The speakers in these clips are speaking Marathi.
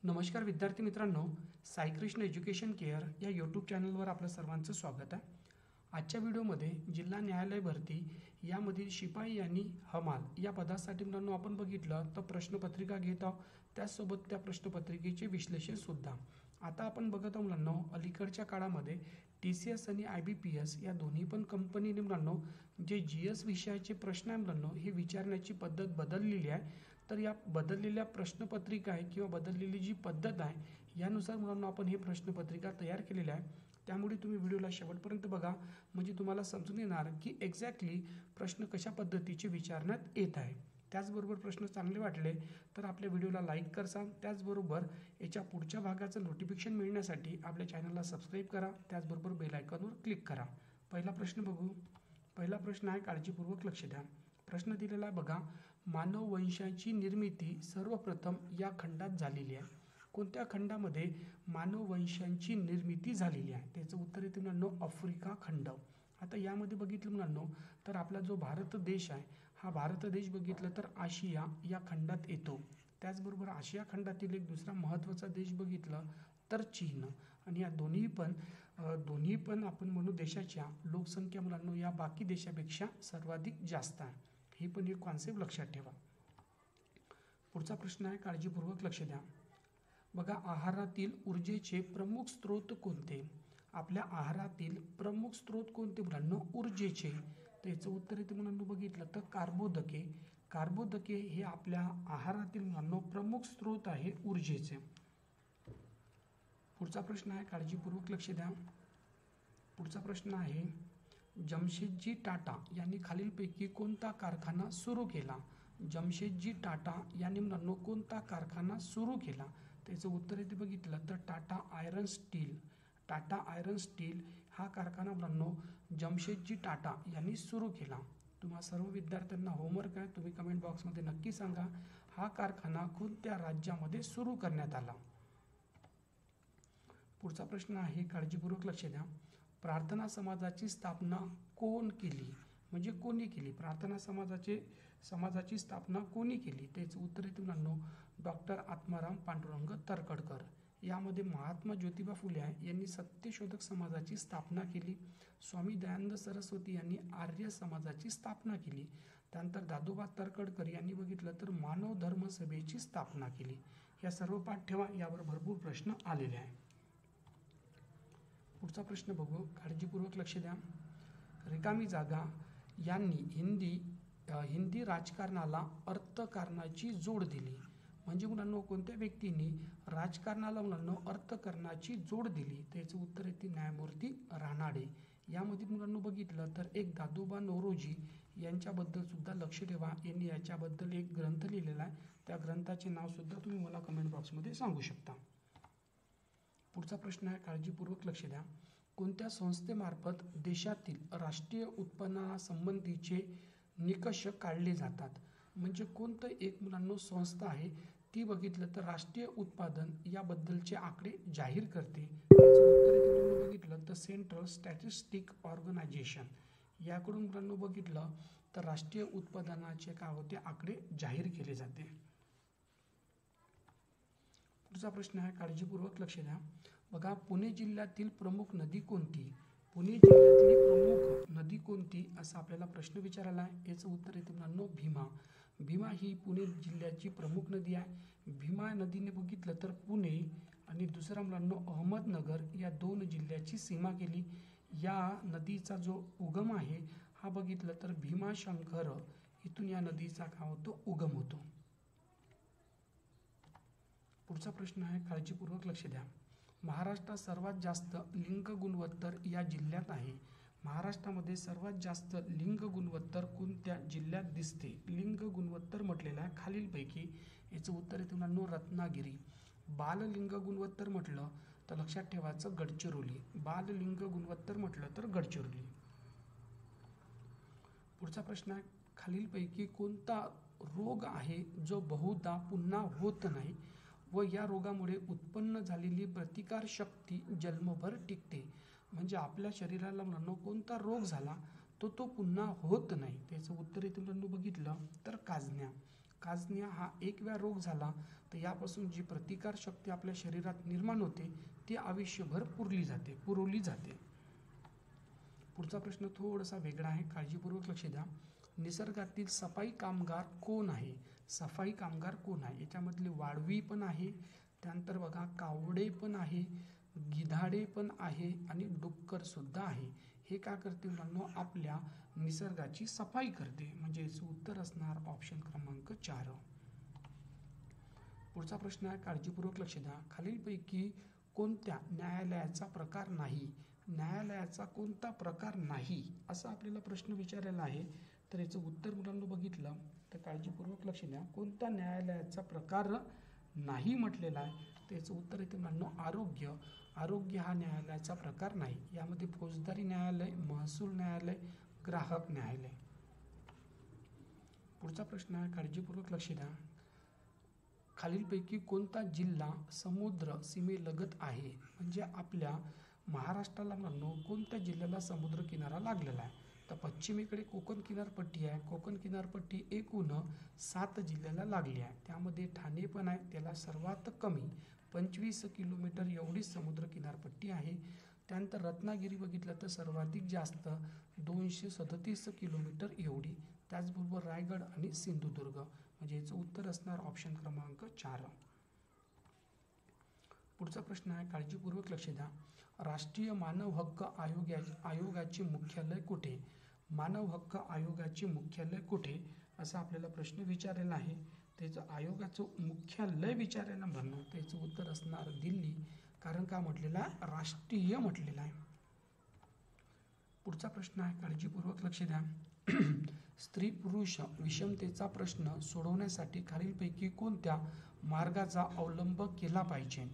नमस्कार विद्यार्थी मित्रांनो, साईकृष्ण एज्युकेशन केअर या यूट्यूब चॅनलवर आपलं सर्वांचं स्वागत आहे. आजच्या व्हिडिओमध्ये जिल्हा न्यायालय भरती यामधील शिपाई आणि हमाल या पदासाठी मित्रांनो आपण बघितलं तर प्रश्नपत्रिका घेत आहोत, त्याचसोबत त्या प्रश्नपत्रिकेचे विश्लेषण सुद्धा. आता आपण बघत आहोत मुलांनो, अलीकडच्या काळामध्ये TCS आणि IBPS या दोन्ही पण कंपनीने मुलांनो जे GS विषयाचे प्रश्न आहे मुलांनो हे विचारण्याची पद्धत बदललेली आहे. तर या बदललेल्या प्रश्नपत्रिका आहे किंवा बदललेली जी पद्धत आहे यानुसार मुलांना आपण ही प्रश्नपत्रिका तयार केलेली आहे. त्यामुळे तुम्ही व्हिडिओला शेवटपर्यंत बघा, म्हणजे तुम्हाला समजून येणार की एक्झॅक्टली प्रश्न कशा पद्धतीचे विचारण्यात येत आहे. त्याचबरोबर प्रश्न चांगले वाटले तर आपल्या व्हिडिओला लाईक करसा. त्याचबरोबर याच्या पुढच्या भागाचं नोटिफिकेशन मिळण्यासाठी आपल्या चॅनलला सबस्क्राईब करा. त्याचबरोबर बेल आयकॉनवर क्लिक करा. पहिला प्रश्न बघू. पहिला प्रश्न आहे, काळजीपूर्वक लक्ष द्या. प्रश्न दिलेला आहे बघा, मानव वंशाची निर्मिती सर्वप्रथम या खंडात झालेली आहे. कोणत्या खंडामध्ये मानव वंशांची निर्मिती झालेली आहे? त्याचं उत्तर येते मुलांनो आफ्रिका खंड. आता यामध्ये बघितलं मुलांनो तर आपला जो भारत देश आहे हा भारत देश बघितलं तर आशिया या खंडात येतो. त्याचबरोबर आशिया खंडातील एक दुसरा महत्त्वाचा देश बघितलं तर चीन. आणि या दोन्ही पण आपण म्हणू देशाच्या लोकसंख्या मुलांनो या बाकी देशापेक्षा सर्वाधिक जास्त आहे. ही पण एक कॉन्सेप्ट लक्षात ठेवा. पुढचा प्रश्न आहे, काळजीपूर्वक लक्ष द्या. बघा, आहारातील ऊर्जेचे प्रमुख स्रोत कोणते? आपल्या आहारातील प्रमुख स्रोत कोणते मुलांनो? ऊर्जेचे. त्याचं उत्तर येते मुलांनो बघितलं तर कार्बोदके. कार्बोदके हे आपल्या आहारातील मुलांनो प्रमुख स्रोत आहे ऊर्जेचे. पुढचा प्रश्न आहे, काळजीपूर्वक लक्ष द्या. पुढचा प्रश्न आहे, जमशेदजी टाटा यांनी खालीलपैकी कोणता कारखाना सुरू केला? जमशेदजी टाटा यांनी मुलांनो कोणता कारखाना सुरू केला? त्याचं उत्तर येते बघितलं तर Tata iron steel. Tata iron steel हा कारखाना मुलांनो जमशेदजी टाटा यांनी सुरू केला. तुम्हा सर्व विद्यार्थ्यांना होमवर्क आहे, तुम्ही कमेंट बॉक्समध्ये नक्की सांगा हा कारखाना कोणत्या राज्यामध्ये सुरू करण्यात आला. पुढचा प्रश्न आहे, काळजीपूर्वक लक्ष द्या. प्रार्थना समाजाची स्थापना कोण केली? म्हणजे कोणी केली? प्रार्थना समाजाची स्थापना कोणी केली? त्याचं उत्तर येते मुलांनो डॉक्टर आत्माराम पांडुरंग तरखडकर. यामध्ये महात्मा ज्योतिबा फुले यांनी सत्यशोधक समाजाची स्थापना केली. स्वामी दयानंद सरस्वती यांनी आर्य समाजाची स्थापना केली. त्यानंतर दादोबा तरखडकर यांनी बघितलं तर मानव धर्म सभेची स्थापना केली. या सर्व पाठ ठेवा, यावर भरपूर प्रश्न आलेले आहे. पुढचा प्रश्न बघू, काळजीपूर्वक लक्ष द्या. रिकामी जागा यांनी हिंदी राजकारणाला अर्थकारणाची जोड दिली. म्हणजे मुलांनो कोणत्या व्यक्तींनी राजकारणाला मुलांनो अर्थकारणाची जोड दिली? त्याचं उत्तर येते न्यायमूर्ती रानाडे. यामध्ये मुलांनो बघितलं तर एक दादोबा नौरोजी यांच्याबद्दल सुद्धा लक्ष ठेवा. यांनी याच्याबद्दल एक ग्रंथ लिहिलेला आहे. त्या ग्रंथाचे नाव सुद्धा तुम्ही मला कमेंट बॉक्समध्ये सांगू शकता. पुढचा प्रश्न आहे, काळजीपूर्वक लक्ष द्या. कोणत्या संस्थेमार्फत देशातील राष्ट्रीय उत्पन्नासंबंधीचे निकष काढले जातात? म्हणजे कोणतं एक मुलांनो संस्था आहे ती बघितलं तर राष्ट्रीय उत्पादन याबद्दलचे आकडे जाहीर करते. याचं उत्तर बघितलं तर सेंट्रल स्टॅटिस्टिक ऑर्गनायझेशन. याकडून मुलांनो बघितलं तर राष्ट्रीय उत्पादनाचे काय होते आकडे जाहीर केले जाते. पुढचा प्रश्न आहे, काळजीपूर्वक लक्ष द्या. बघा, पुणे जिल्ह्यातील प्रमुख नदी कोणती? पुणे जिल्ह्यातली प्रमुख नदी कोणती असा आपल्याला प्रश्न विचारला आहे. याचं उत्तर येते मुलांनो भीमा. भीमा ही पुणे जिल्ह्याची प्रमुख नदी आहे. भीमा नदीने बघितलं तर पुणे आणि दुसरा मुलांनो अहमदनगर या दोन जिल्ह्याची सीमा केली. या नदीचा जो उगम आहे हा बघितलं तर भीमाशंकर इथून या नदीचा काय होतो उगम होतो. पुढचा प्रश्न आहे, काळजीपूर्वक लक्ष द्या. महाराष्ट्रात सर्वात जास्त लिंग गुणोत्तर या जिल्ह्यात आहे. महाराष्ट्रामध्ये सर्वात जास्त लिंग गुणोत्तर कोणत्या जिल्ह्यात दिसते? लिंग गुणोत्तर म्हटलेलं आहे खालीलपैकी. याचं उत्तर येते मुलांनो रत्नागिरी. बाललिंग गुणोत्तर म्हटलं तर लक्षात ठेवायचं गडचिरोली. बाललिंग गुणोत्तर म्हटलं तर गडचिरोली. पुढचा प्रश्न आहे, खालीलपैकी कोणता रोग आहे जो बहुधा पुन्हा होत नाही व या रोगामुळे उत्पन्न झालेली प्रतिकार शक्ती जन्मभर टिकते? म्हणजे आपल्या शरीराला मुलांनो कोणता रोग झाला तो पुन्हा होत नाही? त्याचं उत्तर येते मुलांनो बघितलं तर काजण्या. काजनिया हा एक वेळा रोग झाला तर यापासून जी प्रतिकार शक्ती आपल्या शरीरात निर्माण होते ती आयुष्यभर पुरवली जाते. पुढचा प्रश्न थोडासा वेगळा आहे, काळजीपूर्वक लक्ष द्या. निसर्गातील सफाई कामगार कोण आहे? सफाई कामगार कोण आहे? याच्यामधले वाळवी पण आहे, त्यानंतर बघा कावडे पण आहे, गिधाडे पण आहे आणि डुक्कर सुद्धा आहे. हे काय करते मुलांनो? आपल्या निसर्गाची सफाई करते. म्हणजे याचं उत्तर असणार ऑप्शन क्रमांक 4. पुढचा प्रश्न आहे, काळजीपूर्वक लक्ष द्या. खालीलपैकी कोणत्या न्यायालयाचा प्रकार नाही? न्यायालयाचा कोणता प्रकार नाही असा आपल्याला प्रश्न विचारलेला आहे. तर याचं उत्तर मुलांना बघितलं तर काळजीपूर्वक लक्ष द्या. कोणता न्यायालयाचा प्रकार नाही म्हटलेला आहे तर याचं उत्तर येते मुलांना आरोग्य. आरोग्य हा न्यायालयाचा प्रकार नाही. यामध्ये फौजदारी न्यायालय, महसूल न्यायालय, ग्राहक न्यायालय. पुढचा प्रश्न आहे, काळजीपूर्वक लक्ष द्या. खालीलपैकी कोणता जिल्हा समुद्र सीमेलगत आहे? म्हणजे आपल्या महाराष्ट्राला म्हणून कोणत्या जिल्ह्याला समुद्र किनारा लागलेला आहे? तर पश्चिमेकडे कोकण किनारपट्टी आहे. कोकण किनारपट्टी एकूण 7 जिल्ह्याला लागली आहे. त्यामध्ये ठाणे पण आहे, त्याला सर्वात कमी 25 किलोमीटर एवढी समुद्र किनारपट्टी आहे. त्यानंतर रत्नागिरी बघितलं तर सर्वाधिक जास्त 237 किलोमीटर एवढी. त्याचबरोबर रायगड आणि सिंधुदुर्ग. म्हणजे याचं उत्तर असणार ऑप्शन क्रमांक 4. पुढचा प्रश्न आहे, काळजीपूर्वक लक्ष द्या. राष्ट्रीय मानव हक्क आयोगाचे मुख्यालय कुठे? मानव हक्क आयोगाचे मुख्यालय कुठे असा आपल्याला प्रश्न विचारलेला आहे. त्याचं आयोगाचं मुख्यालय विचारायला म्हणून त्याचं उत्तर असणार दिल्ली. कारण का म्हटलेलं आहे? राष्ट्रीय म्हटलेलं आहे. पुढचा प्रश्न आहे, काळजीपूर्वक लक्ष द्या. स्त्री पुरुष विषमतेचा प्रश्न सोडवण्यासाठी खालीलपैकी कोणत्या मार्गाचा अवलंब केला पाहिजे?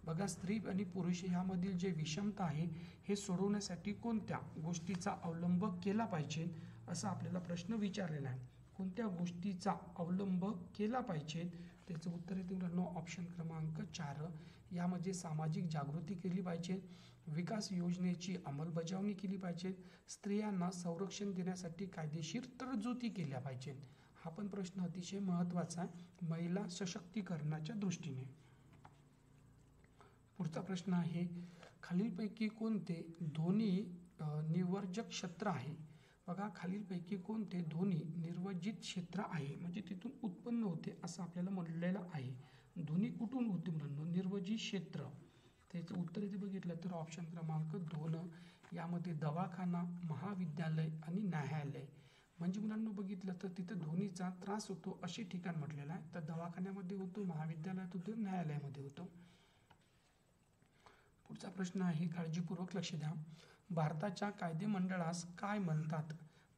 बघा, स्त्री आणि पुरुष यामधील जे विषमता आहे हे सोडवण्यासाठी कोणत्या गोष्टीचा अवलंब केला पाहिजे असा आपल्याला प्रश्न विचारलेला आहे. कोणत्या गोष्टीचा अवलंब केला पाहिजे त्याचं उत्तर येते मुलांनो ऑप्शन क्रमांक 4. यामध्ये सामाजिक जागृती केली पाहिजे, विकास योजनेची अंमलबजावणी केली पाहिजे, स्त्रियांना संरक्षण देण्यासाठी कायदेशीर तरतुदी केल्या पाहिजेत. हा पण प्रश्न अतिशय महत्त्वाचा आहे महिला सशक्तीकरणाच्या दृष्टीने. पुढचा प्रश्न आहे, खालीलपैकी कोणते ध्वनी निर्वर्जक क्षेत्र आहे? बघा, खालीलपैकी कोणते ध्वनी निर्वजित क्षेत्र आहे? म्हणजे तिथून उत्पन्न होते असं आपल्याला म्हणलेलं आहे. ध्वनी कुठून होते मुलांनो? निर्वजित क्षेत्र. त्याचं उत्तर इथे बघितलं तर ऑप्शन क्रमांक 2. यामध्ये दवाखाना, महाविद्यालय आणि न्यायालय. म्हणजे मुलांना बघितलं तर तिथं ध्वनीचा त्रास होतो असे ठिकाण म्हटलेलं आहे. तर दवाखान्यामध्ये होतो, महाविद्यालयात होतो, न्यायालयामध्ये होतो. पुढचा प्रश्न आहे, काळजीपूर्वक लक्ष द्या. भारताच्या कायदेमंडळास काय म्हणतात?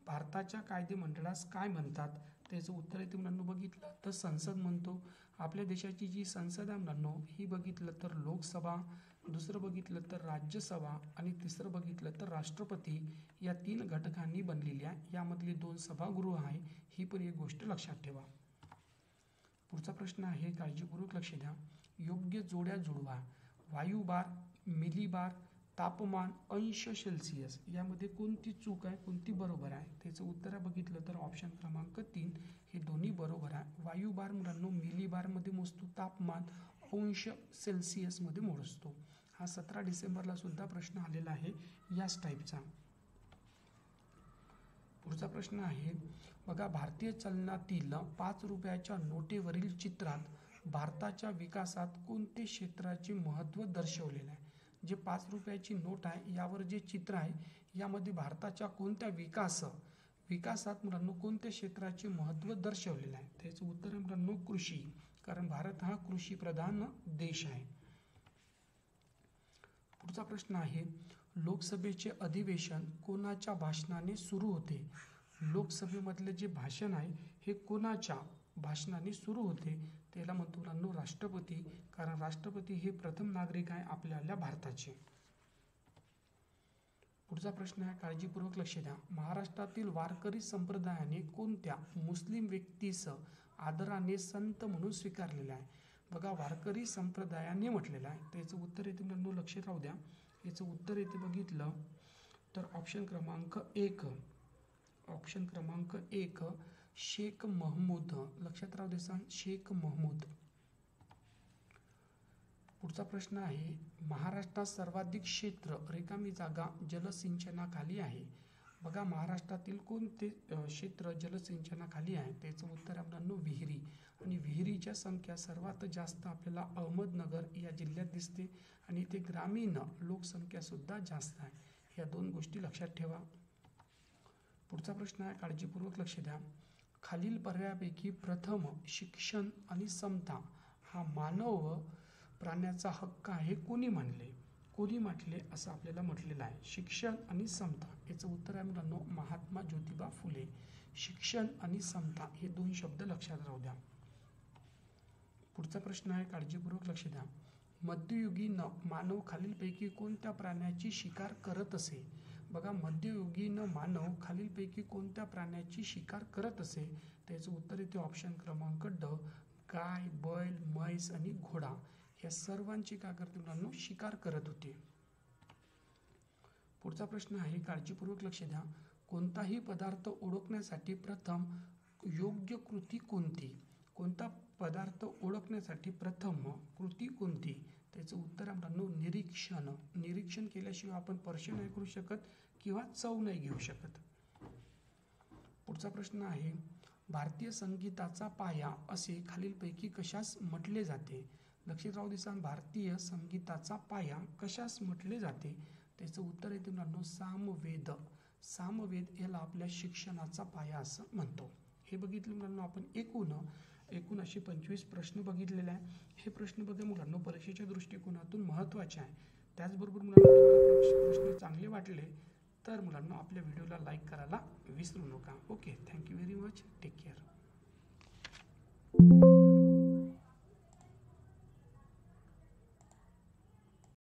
भारताच्या कायदेमंडळास काय म्हणतात? त्याचं उत्तर आहे ते मुलांना बघितलं तर संसद म्हणतो. आपल्या देशाची जी संसद आहे मुलांनो ही बघितलं तर लोकसभा, दुसरं बघितलं तर राज्यसभा आणि तिसरं बघितलं तर राष्ट्रपती या 3 घटकांनी बनलेली आहे. यामधली 2 सभागृह आहे. ही पण एक गोष्ट लक्षात ठेवा. पुढचा प्रश्न आहे, काळजीपूर्वक लक्ष द्या. योग्य जोड्या जुळवा. वायुभार, मिलीबार, तापमान, अंश सेल्सिअस यामध्ये कोणती चूक आहे, कोणती बरोबर आहे? त्याचं उत्तर बघितलं तर ऑप्शन क्रमांक 3 हे दोन्ही बरोबर आहे. वायुभार मुलांनो मिलीबारमध्ये मोजतो, तापमान अंश सेल्सिअसमध्ये मोजतो. हा 17 डिसेंबरला सुद्धा प्रश्न आलेला आहे याच टाईपचा. पुढचा प्रश्न आहे, बघा, भारतीय चलनातील 5 रुपयाच्या नोटेवरील चित्रात भारताच्या विकासात कोणते क्षेत्राचे महत्त्व दर्शवलेले आहे? जे 5 रुपयाची नोट आहे यावर जे चित्र आहे यामध्ये भारताच्या कोणत्या विकासात मुलांनो कोणत्या क्षेत्राचे महत्त्व दर्शवलेलं आहे? त्याचं उत्तर आहे मुलांनो कृषी. कारण भारत हा कृषीप्रधान देश आहे. पुढचा प्रश्न आहे, लोकसभेचे अधिवेशन कोणाच्या भाषणाने सुरू होते? लोकसभेमधले जे भाषण आहे हे कोणाच्या भाषणाने सुरू होते? त्याला म्हणतो मुलांनो राष्ट्रपती. कारण राष्ट्रपती हे प्रथम नागरिक आहे आपल्या भारताचे. पुढचा प्रश्न आहे, काळजीपूर्वक लक्ष द्या. महाराष्ट्रातील वारकरी संप्रदायाने कोणत्या मुस्लिम व्यक्तीस आदराने संत म्हणून स्वीकारलेले आहे? बघा, वारकरी संप्रदायाने म्हटलेलं आहे. त्याचं उत्तर येते मुलांनो लक्ष राहू द्या. याचं उत्तर येते बघितलं तर ऑप्शन क्रमांक 1 शेख महमूद. लक्षात राहू दे शेख महमूद. पुढचा प्रश्न आहे, महाराष्ट्रात सर्वाधिक क्षेत्र रिकामी जागा जलसिंचनाखाली आहे. बघा महाराष्ट्रातील कोणते क्षेत्र जलसिंचनाखाली आहे? त्याचं उत्तर आहे मुलांनो विहिरी. आणि विहिरीच्या संख्या सर्वात जास्त आपल्याला अहमदनगर या जिल्ह्यात दिसते आणि इथे ग्रामीण लोकसंख्या सुद्धा जास्त आहे. या दोन गोष्टी लक्षात ठेवा. पुढचा प्रश्न आहे, काळजीपूर्वक लक्ष द्या. खालील पर्यायापैकी प्रथम शिक्षण आणि समता हा मानव प्राण्याचा हक्क आहे कोणी मानले? कोणी म्हटले असं आपल्याला म्हटलेलं आहे. शिक्षण आणि समता याचं उत्तर आहे मुलांनो महात्मा ज्योतिबा फुले. शिक्षण आणि समता हे दोन शब्द लक्षात राहू द्या. पुढचा प्रश्न आहे, काळजीपूर्वक लक्ष द्या. मध्ययुगीन मानव खालीलपैकी कोणत्या प्राण्याची शिकार करत असे? बघा मध्ययुगीन मानव खालीलपैकी कोणत्या प्राण्याची शिकार करत असे? त्याचं उत्तर येते ऑप्शन क्रमांक ड. गाय, बैल, म्हैस आणि घोडा या सर्वांची काय करते मुलांनो शिकार करत होते. पुढचा प्रश्न आहे, काळजीपूर्वक लक्ष द्या. कोणताही पदार्थ ओळखण्यासाठी प्रथम योग्य कृती कोणती? कोणता पदार्थ ओळखण्यासाठी प्रथम कृती कोणती? त्याचं उत्तर आहे मुलांनो निरीक्षण. निरीक्षण केल्याशिवाय आपण स्पर्श नाही करू शकत किंवा चव नाही घेऊ शकत. पुढचा प्रश्न आहे, भारतीय संगीताचा पाया असे खालीलपैकी कशास म्हटले जाते? लक्षात राहू दे भारतीय संगीताचा पाया कशास म्हटले जाते? त्याचं उत्तर येते मुलांनो सामवेद. सामवेद याला आपल्या शिक्षणाचा पाया असं म्हणतो. हे बघितलं मुलांनो आपण एकूण असे 25 प्रश्न बघितलेले आहे. हे प्रश्न बघा मुलांनो परीक्षेच्या दृष्टिकोनातून महत्त्वाचे आहे. त्याचबरोबर मुलांनो तुम्हाला प्रश्न चांगले वाटले तर मुलांनो आपल्या व्हिडिओला लाईक करायला विसरू नका. Okay, thank you very much. Take care.